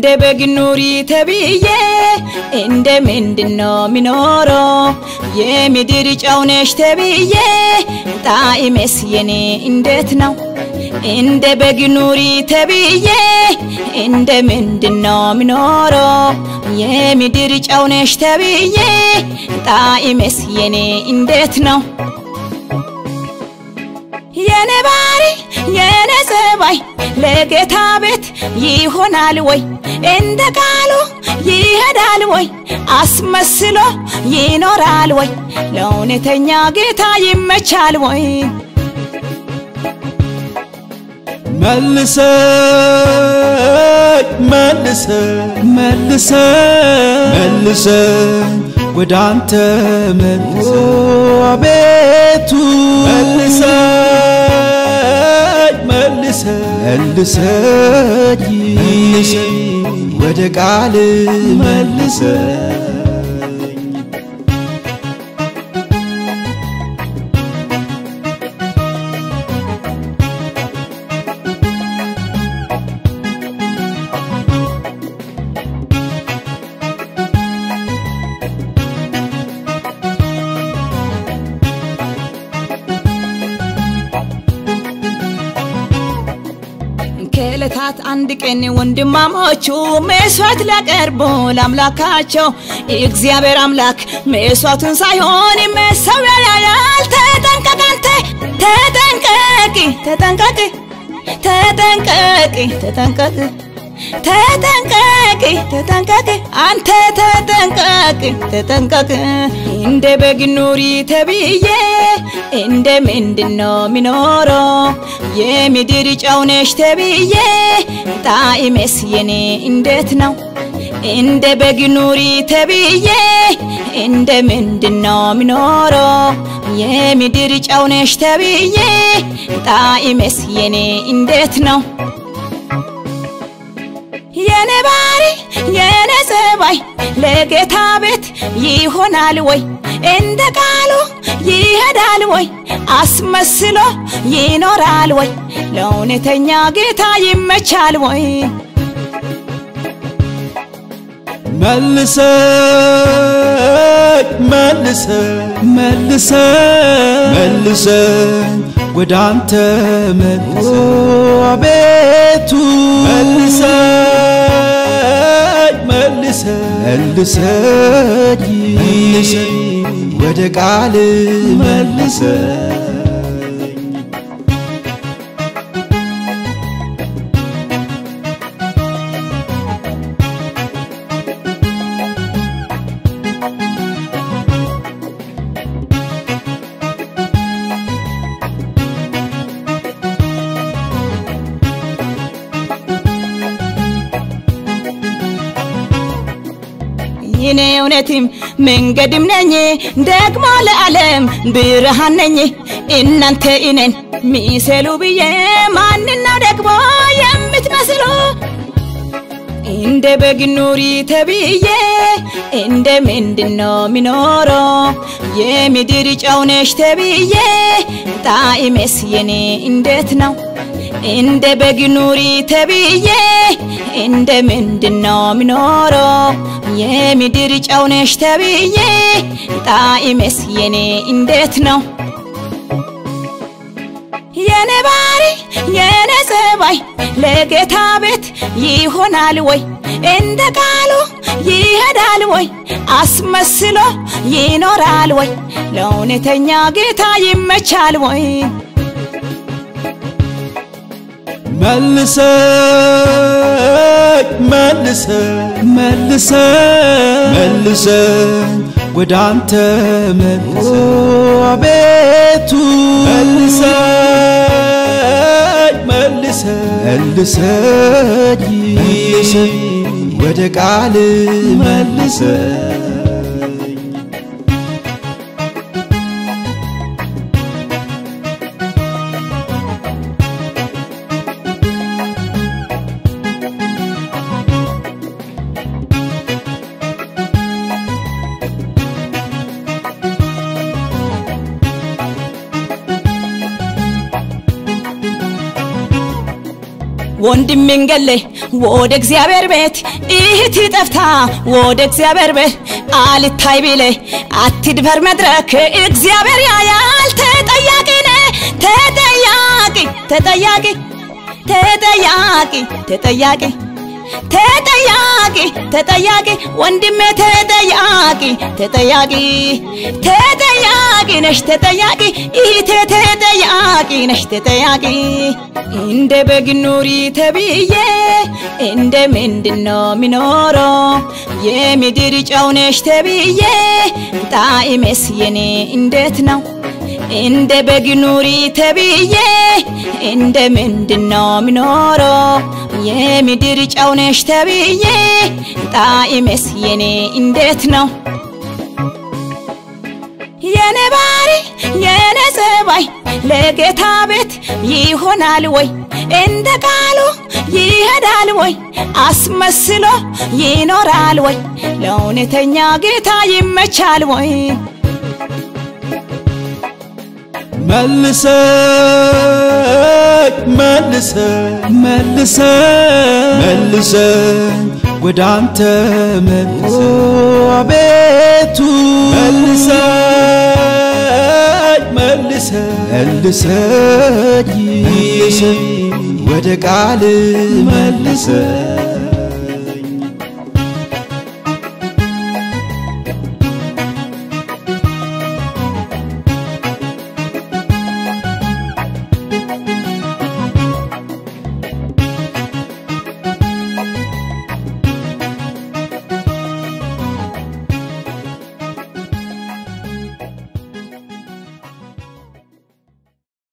እንደ በግ ኑሪ ተብዬ እንደ ምንድነው ሚኖረው የምድር ጨው ነሽ ተብዬ ጣዕሜስ የኔ እንዴት ነው እንደ በግ ኑሪ ተብዬ እንደ ምንድነው ሚኖረው የምድር ጨው ነሽ ተብዬ ጣዕሜስ የኔ እንዴት ነው የኔ ባሪ የኔ ሰባይ ለጌታ ቤት ይሆናል ወይ እንደ ቃሉ ይሄዳል ወይ አስመስሎ ይኖራል ወይ ለእውነተኛ ጌታ ይመቻል ወይ መልሰኝ ወደ አንተ አቤቱ መልሰኝ ወደ ቃል መልሰኝ ከለታት አንድ ቀን ወንድማሞቹ መስዋዕት ላቀርቡ ለአምላካቸው እግዚአብሔር አምላክ መስዋዕቱን ሳይሆን መሰዊያ ያያል ተጠንቀቅ አንተ ተጠንቀቅ እንደ በግ ኑሪ ተብዬ እንደ ምንድነው ሚኖረው የምድር ጨው ነሽ ተብዬ ጣዕሜስ የኔ እንዴት ነው እንደ በግ ኑሪ ተብዬ እንደ ምንድነው ሚኖረው የምድር ጨው ነሽ ተብዬ ጣዕሜስ የኔ እንዴት ነው የኔ ባሪ የኔ ሰባይ ለጌታ ቤት ይሆናል ወይ እንደ ቃሉ ይሄዳል ወይ አስመስሎ ይኖራል ወይ ለእውነተኛ ጌታ ይመቻል ወይ መልሰኝ ወደ አንተ አቤቱ መልሰኝ ወደ ቃል መልሰኝ እኔ እውነትም መንገድም ነኝ ደግሞ ለዓለም ብርሃን ነኝ እናንተ እኔን ሚሰሉ ብዬ ማንነው ደግሞ የምትመስሉ እንደ በግ ኑሪ ተብዬ እንደ ምንድነው ሚኖረው የምድር ጨው ነሽ ተብዬ ጣዕሜስ የኔ እንዴት ነው እንደ በግ ኑሪ ተብዬ እንደ ምንድነው ሚኖረው የምድር ጨው ነሽ ተብዬ ጣዕሜስ የኔ እንዴት ነው የኔ ባሪ የኔ ሰባይ ለጌታ ቤት ይሆናል ወይ እንደ ቃሉ ይሄዳል ወይ አስመስሎ ይኖራል ወይ ለእውነተኛ ጌታ ይመቻል ወይ መልሰኝ ወደ አንተ አቤቱ መልሰኝ ወደ ቃል መልሰኝ ወንድሜን ገለይ ወደ እግዚአብሔር ቤት እህት ጠፍታ ወደ እግዚአብሔር ቤት አልታይ ቢለይ አትድፈር መድረክ እግዚአብሔር ያያል ተጠያቂ ነህ ተጠያቂ ተጠያቂ ተጠያቂ ተጠያቂ ተጠያቂ ተጠያቂ ወንድሜ ተጠያቂ ተጠያቂ ተጠያቂ ነሽ ተጠያቂ እህቴ ተጠያቂ ነሽ ተጠያቂ እንደ በግ ኑሪ ተብዬ እንደ ምንድነው ሚኖረው የምድር ጨው ነሽ ተብዬ ጣዕሜስ የኔ እንዴት ነው እንደ በግ ኑሪ ተብዬ እንደ ምንድነው ሚኖረው የምድር ጨው ነሽ ተብዬ ጣዕሜስ የኔ እንዴት ነው የኔ ባሪ የኔ ጸባይ ለጌታ ቤት ይሆናል ወይ እንደ ቃሉ ይሄዳል ወይ አስመስሎ ይኖራል ወይ ለእውነተኛ ጌታ ይመቻል ወይ መልሰኝ ወደ አንተ መልሰኝ አቤቱ መልሰኝ ወደ ቃል መልሰኝ